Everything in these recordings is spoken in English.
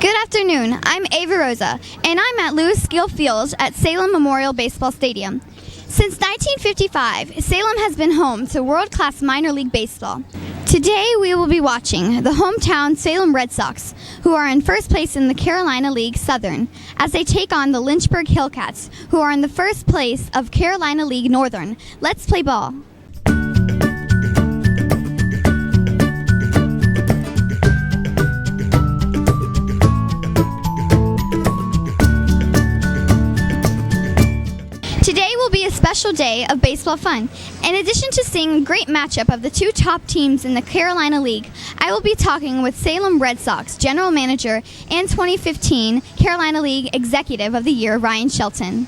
Good afternoon. I'm Ava Rosa, and I'm at Lewis Gill Field at Salem Memorial Baseball Stadium. Since 1955, Salem has been home to world-class minor league baseball. Today we will be watching the hometown Salem Red Sox, who are in first place in the Carolina League Southern, as they take on the Lynchburg Hillcats, who are in the first place of Carolina League Northern. Let's play ball. Today will be a special day of baseball fun. In addition to seeing a great matchup of the two top teams in the Carolina League, I will be talking with Salem Red Sox General Manager and 2015 Carolina League Executive of the Year, Ryan Shelton.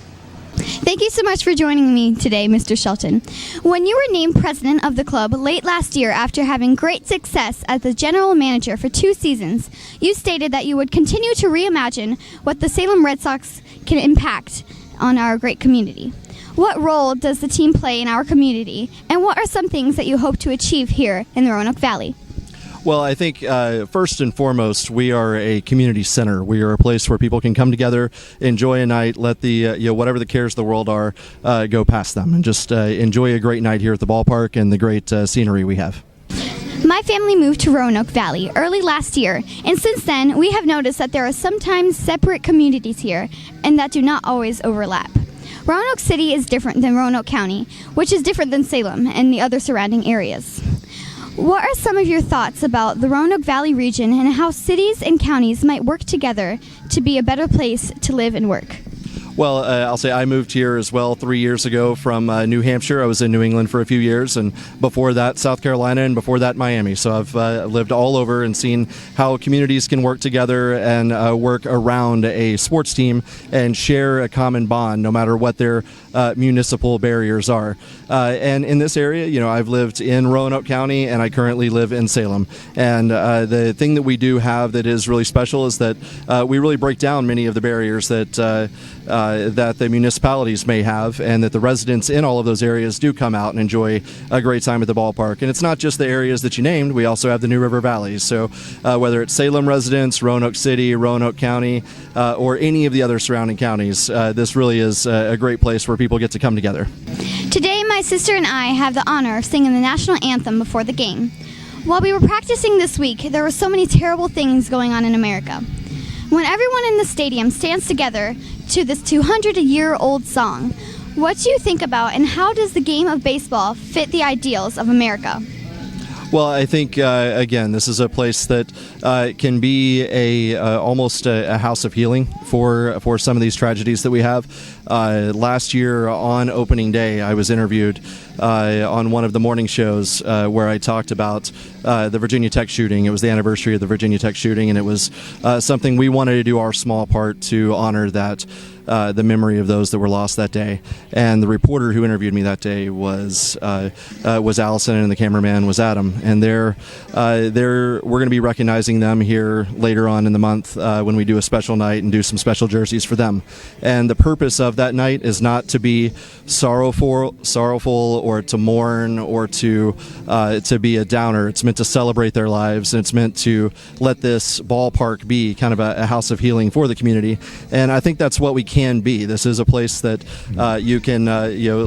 Thank you so much for joining me today, Mr. Shelton. When you were named president of the club late last year after having great success as the general manager for 2 seasons, you stated that you would continue to reimagine what the Salem Red Sox can impact on our great community. What role does the team play in our community, and what are some things that you hope to achieve here in the Roanoke Valley? Well, I think first and foremost, we are a community center. We are a place where people can come together, enjoy a night, let the whatever the cares of the world are go past them, and just enjoy a great night here at the ballpark and the great scenery we have. My family moved to Roanoke Valley early last year, and since then we have noticed that there are sometimes separate communities here and that do not always overlap. Roanoke City is different than Roanoke County, which is different than Salem and the other surrounding areas. What are some of your thoughts about the Roanoke Valley region and how cities and counties might work together to be a better place to live and work? Well, I'll say I moved here as well 3 years ago from New Hampshire. I was in New England for a few years, and before that, South Carolina, and before that, Miami. So I've lived all over and seen how communities can work together and work around a sports team and share a common bond, no matter what their municipal barriers are. And in this area, I've lived in Roanoke County, and I currently live in Salem. And the thing that we do have that is really special is that we really break down many of the barriers that the municipalities may have, and that the residents in all of those areas do come out and enjoy a great time at the ballpark. And it's not just the areas that you named. We also have the New River Valleys. So whether it's Salem residents, Roanoke City, Roanoke County, or any of the other surrounding counties, this really is a great place where people get to come together. Today, my sister and I have the honor of singing the national anthem before the game. While we were practicing this week, there were so many terrible things going on in America. When everyone in the stadium stands together to this 200-year-old song, what do you think about, and how does the game of baseball fit the ideals of America? Well, I think, again, this is a place that can be almost a house of healing for some of these tragedies that we have. Last year on opening day, I was interviewed on one of the morning shows where I talked about the Virginia Tech shooting. It was the anniversary of the Virginia Tech shooting, and it was something we wanted to do our small part to honor that. The memory of those that were lost that day. And the reporter who interviewed me that day was Allison, and the cameraman was Adam. And we're going to be recognizing them here later on in the month when we do a special night and do some special jerseys for them. And the purpose of that night is not to be sorrowful or to mourn or to be a downer. It's meant to celebrate their lives, and it's meant to let this ballpark be kind of a house of healing for the community. And I think that's what we can be. This is a place that you can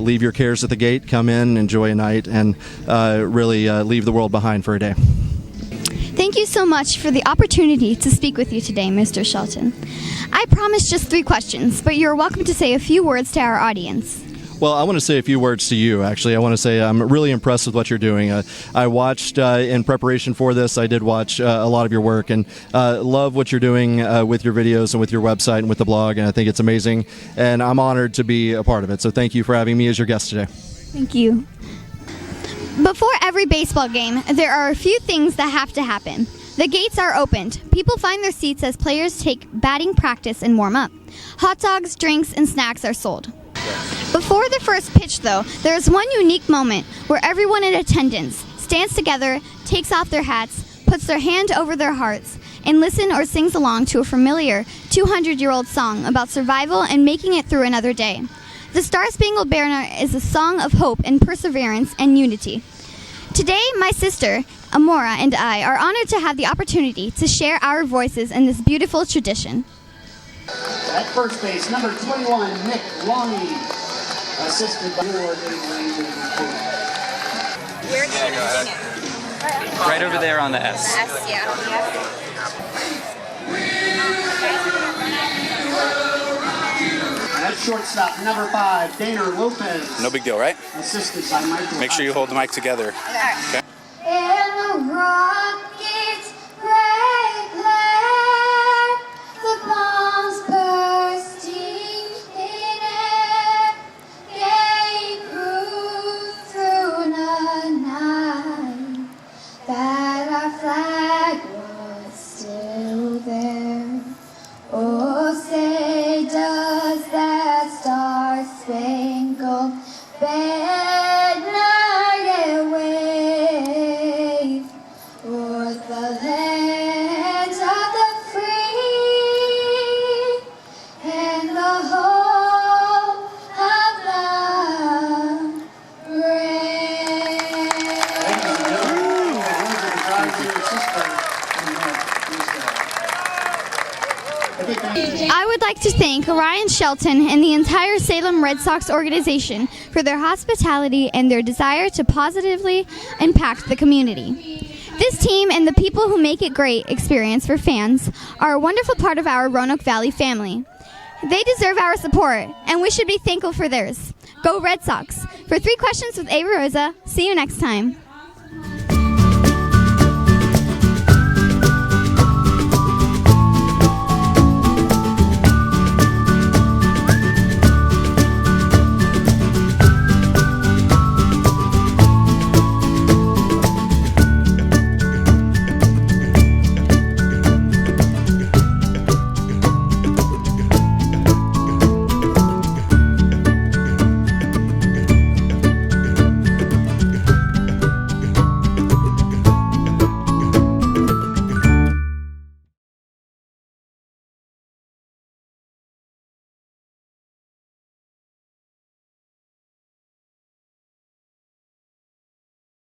leave your cares at the gate, come in, enjoy a night, and really leave the world behind for a day. Thank you so much for the opportunity to speak with you today, Mr. Shelton. I promised just 3 questions, but you're welcome to say a few words to our audience. Well, I want to say a few words to you, actually. I want to say I'm really impressed with what you're doing. I watched, in preparation for this, I did watch a lot of your work, and love what you're doing with your videos and with your website and with the blog, and I think it's amazing, and I'm honored to be a part of it. So thank you for having me as your guest today. Thank you. Before every baseball game, there are a few things that have to happen. The gates are opened. People find their seats as players take batting practice and warm up. Hot dogs, drinks, and snacks are sold. Before the first pitch, though, there is one unique moment where everyone in attendance stands together, takes off their hats, puts their hand over their hearts, and listens or sings along to a familiar 200-year-old song about survival and making it through another day. The Star-Spangled Banner is a song of hope and perseverance and unity. Today, my sister Amora, and I are honored to have the opportunity to share our voices in this beautiful tradition. At first base, number 21, Nick Longy, assisted by your Where do you sing it? Right over there on the S. The S, yeah. At shortstop, number 5, Dana Lopez. No big deal, right? Assisted by Michael. Make sure you hold the mic together. Okay. In the rocket's red glare, the bombs bursting in air gave proof through the night that our flag was still there. Oh, say does that star-spangled banner yet wave o'er the land of the free and the hope of the I would like to thank Ryan Shelton and the entire Salem Red Sox organization for their hospitality and their desire to positively impact the community. This team and the people who make it great experience for fans are a wonderful part of our Roanoke Valley family. They deserve our support, and we should be thankful for theirs. Go Red Sox! For 3 Questions with Ava Rosa, see you next time.